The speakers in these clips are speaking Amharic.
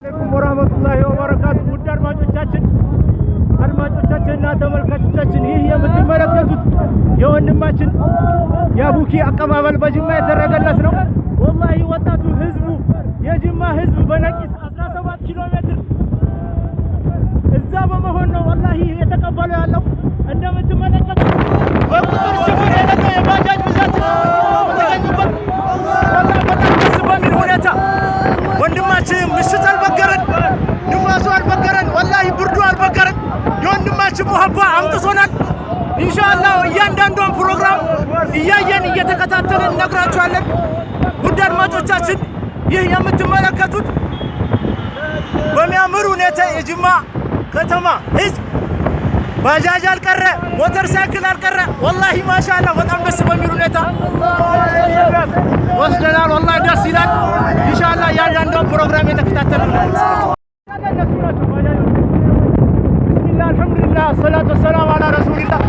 አለይኩም ወራህመቱላሂ ወበረካቱ። ውድ አድማጮቻችንና ተመልካቾቻችን ይህ የምትመለከቱት የወንድማችን የአቡኪ አቀባበል በጅማ የተደረገለት ነው። ወላሂ ወጣቱ ህዝቡ የጅማ ህዝብ በነቂስ 17 ኪሎ ሜትር እዛ በመሆን ነው ወላሂ የተቀበለው ያለው። እንደምትመለከቱት በቁጥር ስፍር የሌለው የባጃጅ ብዛት ተገኙበት። ወላሂ በጣም ደስ በሚል ሁኔታ ወንድማችን ምሽት አልበገረን፣ ንፋሱ አልበገረን፣ ወላሂ ብርዱ አልበገረን። የወንድማችን ሙሀባ አምጥቶናል። ኢንሻአላህ እያንዳንዷን ፕሮግራም እያየን እየተከታተልን እነግራችኋለን። ውድ አድማጮቻችን ይህ የምትመለከቱት በሚያምር ሁኔታ የጅማ ከተማ ህዝብ ባጃጅ አልቀረ፣ ሞተር ሳይክል አልቀረ። ወላሂ ማሻአላህ በጣም ደስ በሚል ሁኔታ ወስደናል። ወላሂ ደስ ይላል። ኢንሻአላህ እያንዳንዷን ፕሮግራም የተከታተልን ቢስሚላህ አልሐምዱሊላህ ሰላቱ ወሰላም አላ ረሱሊላህ።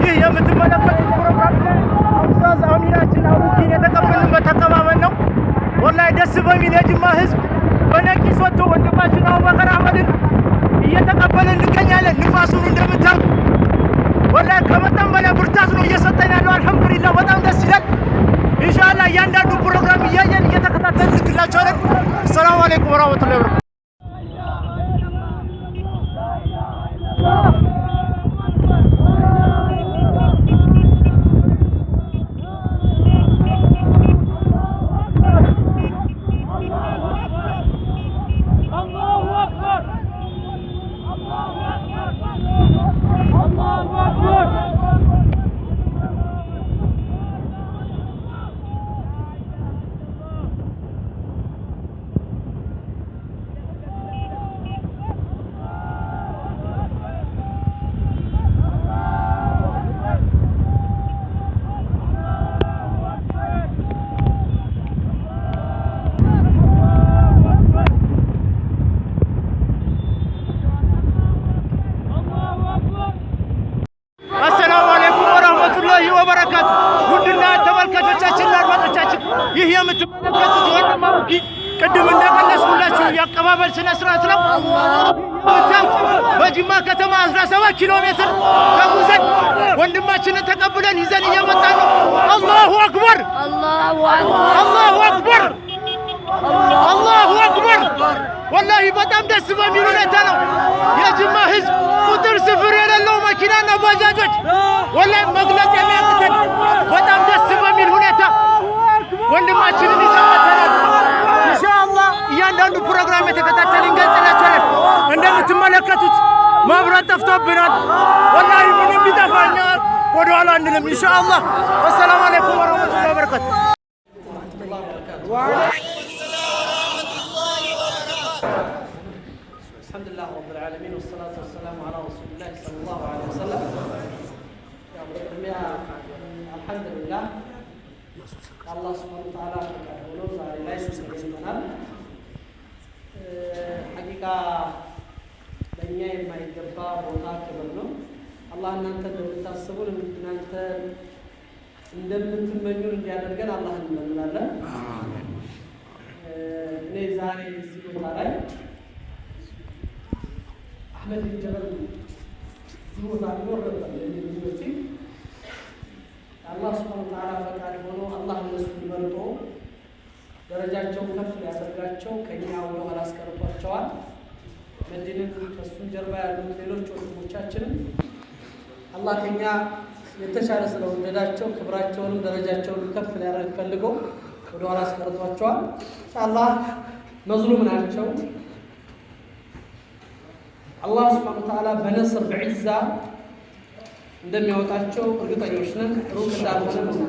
ይህ የምትመለከቱት ፕሮግራም ኡስታዝ አሚናችን አቡኪን የተቀበልንበት አቀባበል ነው። ወላሂ ደስ በሚል የጅማ ህዝብ በነቂስ ወጥቶ ወንድማችን አቡበከር አህመድን እየተቀበልን እንገኛለን። ንፋሱን እንደምታዩ ወላሂ ከመጠን በላይ ብርታት ነው እየሰጠን ያለው። አልሐምዱሊላህ በጣም ደስ ይላል። ኢንሻአላህ እያንዳንዱ ፕሮግራም እያየን እየተከታተልን እንልክላችኋለን። ሰላም አለይኩም ወራህመቱላሂ ወበረካቱ። ወበረካቱ ውድና ተመልካቾቻችንና አድማጮቻችን ይህ የምትመለከቱት የወንድም አቡኪ ቅድም እንደገለጽኩላችሁ የአቀባበል ስነ ስርዓት ነው። በጅማ ከተማ 17 ኪሎ ሜትር ተጉዘን ወንድማችንን ተቀብለን ይዘን እየመጣን ነው። አላሁ አክበር፣ አላሁ አክበር፣ አላሁ አክበር። ወላሂ በጣም ደስ በሚል ሁኔታ ነው። የጅማ ህዝብ ቁጥር ስፍር የሌለው መኪናና ባጃጆች ወላሂ መግለጽ የሚያቅተን በጣም ደስ በሚል ሁኔታ ወንድማችንን ይዘመተናል። ኢንሻአላህ እያንዳንዱ ፕሮግራም የተከታተልን እንገልጽላችኋለን። እንደምትመለከቱት መብራት ጠፍቶብናል። ወላሂ ምንም ቢጠፋኛ ወደኋላ አንልም ኢንሻአላህ። ወሰላሙ አለይኩም ወራህመቱላሂ ወበረካቱ። አልሐምዱሊላህ ረብል ዓለሚን ወሰላቱ ወሰላሙ ዐላ ረሱሊላህ ሰለላሁ ዐለይሂ ወሰለም። በቅድሚያ አልሐምዱሊላህ አላህ ሱብሓነሁ ወተዓላ ፈቃድ ሆኖ ዛሬ ላይ ተገኝተናል። ሐቂቃ ለእኛ የማይገባ ቦታ ክብር ነው። አላህ እናንተ እንደምታስቡን እናንተ እንደምትመኙን እንዲያደርገን አላህ እንለምናለን። እኔ ዛሬ እዚህ ቦታ ላይ አህመድ ጀበል እዚህ ቦታ ሊኖር ነበር የሚሉት አላህ ሱብሓነሁ ወተዓላ ፈቃድ ሆኖ አላህ እነሱን መርጦ ደረጃቸውን ከፍ ሊያደርጋቸው ከኛ ወደ ኋላ አስቀርቷቸዋል። መዲንን ከሱም ጀርባ ያሉት ሌሎች ወንድሞቻችንም አላህ ከኛ የተሻለ ስለወደዳቸው ክብራቸውንም ደረጃቸውን ከፍ ሊያደርግ ፈልገው ወደ ኋላ አስቀርቷቸዋል። ኢንሻአላህ መዝሉም ናቸው። አላህ ሱብሓነሁ ወተዓላ በነስር በዒዛ እንደሚያወጣቸው እርግጠኞች ነን። ሩቅ እንዳልሆነ ነው።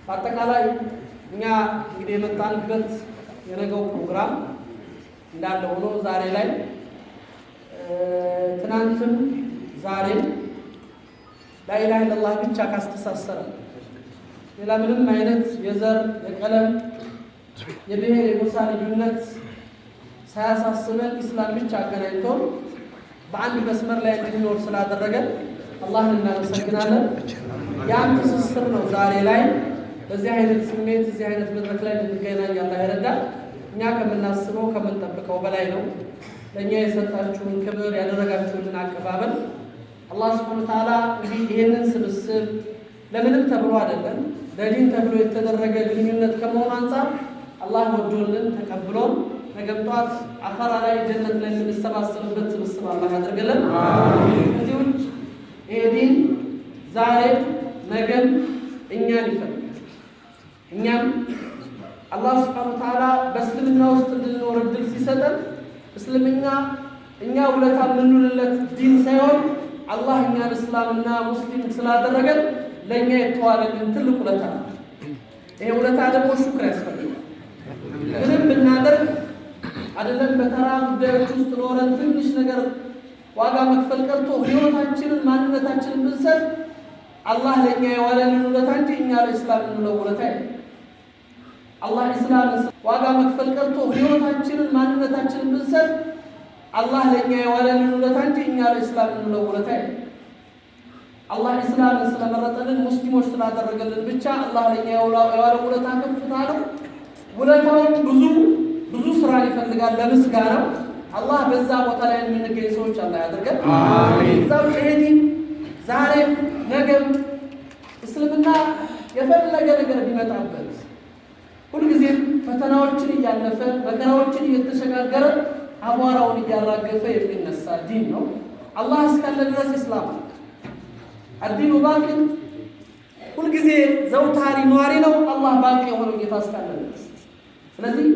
በአጠቃላይ እኛ እንግዲህ የመጣንበት የነገው ፕሮግራም እንዳለ ሆኖ ዛሬ ላይ ትናንትም ዛሬም ላኢላሃ ኢለላህ ብቻ ካስተሳሰረ ሌላ ምንም አይነት የዘር የቀለም የብሔር የጎሳ ልዩነት ሳያሳስበን ኢስላም ብቻ አገናኝቶ በአንድ መስመር ላይ እንድንኖር ስላደረገን አላህን እናመሰግናለን። ያን ትስስር ነው ዛሬ ላይ በዚህ አይነት ስሜት እዚህ አይነት መድረክ ላይ እንድንገናኝ አላህ ይረዳል። እኛ ከምናስበው ከምንጠብቀው በላይ ነው። ለእኛ የሰጣችሁን ክብር ያደረጋችሁልን አቀባበል አላህ ሱብሓነሁ ወተዓላ እንግዲህ ይህንን ስብስብ ለምንም ተብሎ አይደለም ለዲን ተብሎ የተደረገ ግንኙነት ከመሆኑ አንፃር አላህ ወዶልን ተቀብሎን ነገም ጧት አኸራ ላይ ጀነት ላይ የምንሰባሰብበት ስብስብ አላህ ያደርግልን። ከዚህ ውጭ ይሄ ዲን ዛሬም ነገም እኛን ይፈልጋል። እኛም አላህ ሱብሓነሁ ወተዓላ በእስልምና ውስጥ እንድንኖር እድል ሲሰጠን እስልምና እኛ ውለታ የምንውልለት ዲን ሳይሆን አላህ እኛን እስላምና ሙስሊም ስላደረገን ለእኛ የተዋለልን ትልቅ ውለታ ነው። ይሄ ውለታ ደግሞ ሹክር ያስፈልጋል። ምንም ብናደርግ አይደለም በተራ ጉዳዮች ውስጥ ኖረን ትንሽ ነገር ዋጋ መክፈል ቀርቶ ህይወታችንን ማንነታችንን ብንሰጥ አላህ ለእኛ የዋለልን ውለታ እንጂ እኛ ለእስላም የምንለው ውለታ የለም። አላህ እስላምን ዋጋ መክፈል ቀርቶ ህይወታችንን ማንነታችንን ብንሰጥ አላህ ለእኛ የዋለልን ውለታ እንጂ እኛ ለእስላም የምንለው ውለታ የለም። አላህ እስላምን ስለመረጠልን ሙስሊሞች ስላደረገልን ብቻ አላህ ለእኛ የዋለው ውለታ ከፍታ ነው። ውለታውን ብዙ ስራ ይፈልጋል ለምስጋናው። አላህ በዛ ቦታ ላይ የምንገኝ ሰዎች አላህ ያደርገን። እዛው ሄዲን ዛሬም ነገም እስልምና የፈለገ ነገር ቢመጣበት ሁልጊዜም ፈተናዎችን እያለፈ መከራዎችን እየተሸጋገረ አቧራውን እያራገፈ የሚነሳ ዲን ነው። አላህ እስካለ ድረስ ኢስላም አዲኑ ባቂ ሁልጊዜ ዘውታሪ ኗሪ ነው። አላህ ባቂ የሆነው ጌታ እስካለ ድረስ ስለዚህ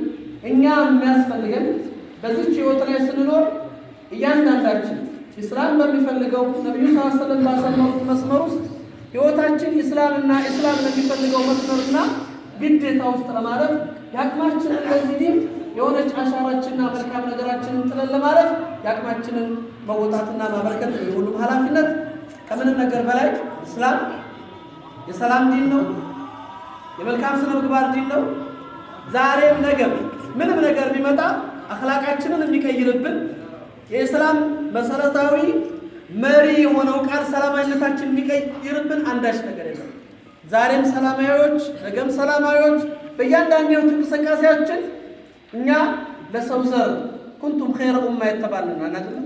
እኛ የሚያስፈልገን በዚች ህይወት ላይ ስንኖር እያንዳንዳችን ኢስላም በሚፈልገው ነብዩ ሰለላሁ ዐለይሂ ወሰለም ባሰመሩት መስመር ውስጥ ህይወታችን ኢስላምና ኢስላም ለሚፈልገው መስመርና ግዴታ ውስጥ ለማለፍ ያቅማችንን ለዚህ ዲን የሆነች አሻራችንና መልካም ነገራችንን ጥለን ለማለፍ ያቅማችንን መወጣትና ማበርከት የሁሉም ኃላፊነት። ከምንም ነገር በላይ ኢስላም የሰላም ዲን ነው፣ የመልካም ስነ ምግባር ዲን ነው። ዛሬም ነገም ምንም ነገር ቢመጣ አኽላቃችንን የሚቀይርብን የኢስላም መሰረታዊ መሪ የሆነው ቃል ሰላማዊነታችንን የሚቀይርብን አንዳች ነገር የለም። ዛሬም ሰላማዊዎች ነገም ሰላማዊዎች በእያንዳንዱ እንቅስቃሴያችን እኛ ለሰው ዘር ኩንቱም ኸይረ ኡማ የተባልን አይደለም።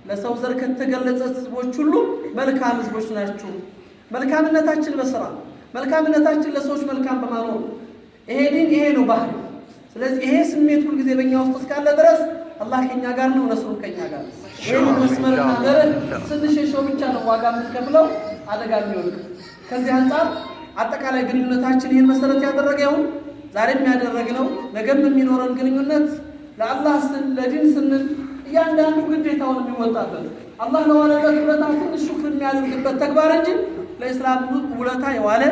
ለሰው ዘር ከተገለጸ ህዝቦች ሁሉ መልካም ህዝቦች ናችሁ። መልካምነታችን በስራ መልካምነታችን ለሰዎች መልካም በማኖር ይሄ ዲን ይሄ ነው ባህል። ስለዚህ ይሄ ስሜት ሁሉ ጊዜ በእኛ ውስጥ እስካለ ድረስ አላህ ከኛ ጋር ነው፣ ነስሩም ከኛ ጋር። ይሄን መስመርና መርህ ስንሸሸው ብቻ ነው ዋጋ የምንከፍለው፣ አደጋ የሚወድቅ። ከዚህ አንፃር አጠቃላይ ግንኙነታችን ይህን መሰረት ያደረገ ይሁን። ዛሬም ያደረግነው ነገም የሚኖረን ግንኙነት ለአላህ ስንል ለዲን ስንል እያንዳንዱ ግዴታውን የሚወጣበት አላህ ለዋለለት ውለታ ትንሽ ሹክር የሚያደርግበት ተግባር እንጂ ለኢስላም ውለታ የዋለ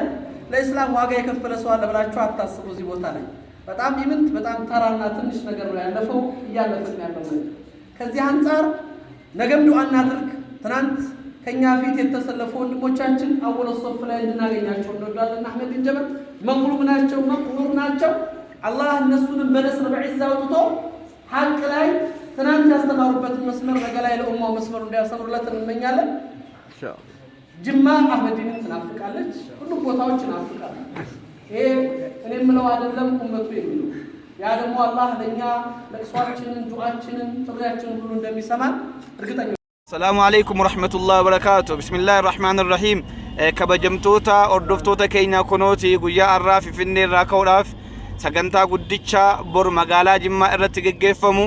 ለኢስላም ዋጋ የከፈለ ሰው አለ ብላችሁ አታስቡ። እዚህ ቦታ ላይ በጣም ይምንት በጣም ተራና ትንሽ ነገር ነው ያለፈው እያለፈን ያለው ነው። ከዚህ አንፃር ነገም ዱዓ እናድርግ። ትናንት ከኛ ፊት የተሰለፉ ወንድሞቻችን አወለ ሶፍ ላይ እንድናገኛቸው እንወዳለን። አህመድ ጀበል መቅሉብ ናቸው፣ መቅሉብ ናቸው። አላህ እነሱንም በነስር በዒዛ አውጥቶ ሐቅ ላይ ትናንት ያስተማሩበትን መስመር ነገ ላይ ለኡማው መስመሩ እንዲያሰምሩለት እንመኛለን። ጅማ አህመድን ትናፍቃለች፣ ሁሉም ቦታዎች ትናፍቃለች። ይሄ እኔ የምለው አይደለም ኡመቱ የሚለው ያ ደግሞ አላህ ለኛ ለቅሷችንን ዱዓችንን ጥሪያችንን ሁሉ እንደሚሰማን እርግጠኛ። ሰላሙ አለይኩም ወራህመቱላሂ ወበረካቱ። ቢስሚላሂር ረህማኒር ረሂም። ከበጀምቶታ ኦርዶፍቶታ ኬኛ ኮኖቲ ጉያ አራፊ ፊኔራ ከውዳፍ ሰገንታ ጉድቻ ቦር መጋላ ጅማ እረት ገገፈሙ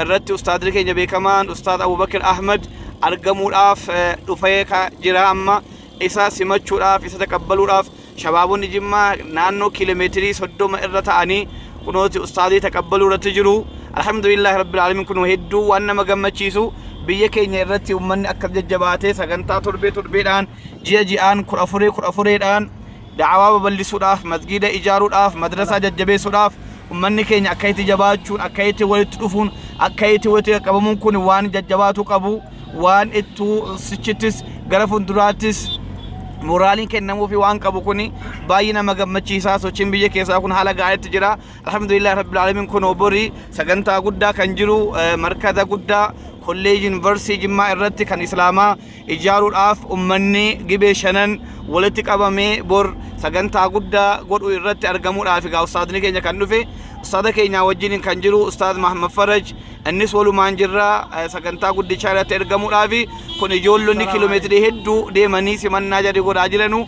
እረት ኡስታድ ኬኛ ቤከማን ኡስታድ አቡበክር አህመድ አርገሙዳፍ ዱፈየ ከጅራ አማ ኢሳ ሲመቹዳፍ ኢሳ ተቀበሉዳፍ ሸባቡን ጅማ ናኖ ኪሎሜትሪ ሶዶመ እረታኒ ኩኖቲ ኡስታዲ ተቀበሉ ረትጅሩ አልሐምዱሊላህ ረብል ዓለሚን ኩኖ ሄዱ ዋና መገመቺሱ biyya keenya irratti ummanni akka jajjabaatee sagantaa torbeedhaan ji'a ji'aan kudha afureedhaan da'awaa babal'isuudhaaf masgiida ijaaruudhaaf madrasaa jajjabeessuudhaaf ummanni keenya akka itti jabaachuun akka itti walitti dhufuun akka itti walitti qabamuun kun waan jajjabaatu qabu waan ittuu sichittis gara fuulduraattis moraaliin kennamuufi waan qabu kuni baay'ee nama gammachiisaa. Sochiin biyya keessaa kun haala gaariitti jira. Alhamdulillah rabbil alamin kun obori sagantaa guddaa kan jiru markaza guddaa kolleejii yuunivarsiitii Jimmaa irratti kan islaamaa ijaaruudhaaf ummanni gibee shanan walitti qabamee bor sagantaa guddaa godhu irratti argamuudhaaf egaa ustaadni keenya kan dhufe ustaada keenya wajjin kan jiru ustaad Muhammad Faraj innis walumaan jirra sagantaa guddichaa irratti argamuudhaaf kun ijoollonni kiiloomeetirii hedduu deemanii simannaa jedhe godhaa jiranu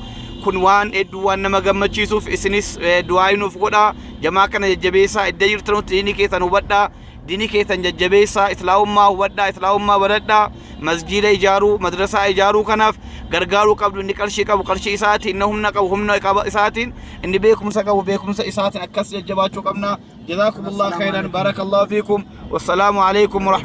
kun waan hedduu waan nama gammachiisuuf isinis du'aa nuuf godhaa jamaa kana jajjabeessaa iddoo jirtanutti diinii keessan hubadhaa diinii keessan jajjabeessaa islaamummaa hubadhaa islaamummaa baradhaa masjiida ijaaruu madrasaa ijaaruu kanaaf gargaaruu qabdu inni qarshii qabu qarshii isaatiin inni humna qabu humna isaatiin inni beekumsa qabu beekumsa isaatiin akkas jajjabaachuu qabna jazakumullahu khairan barakallahu fiikum wassalamu alaykum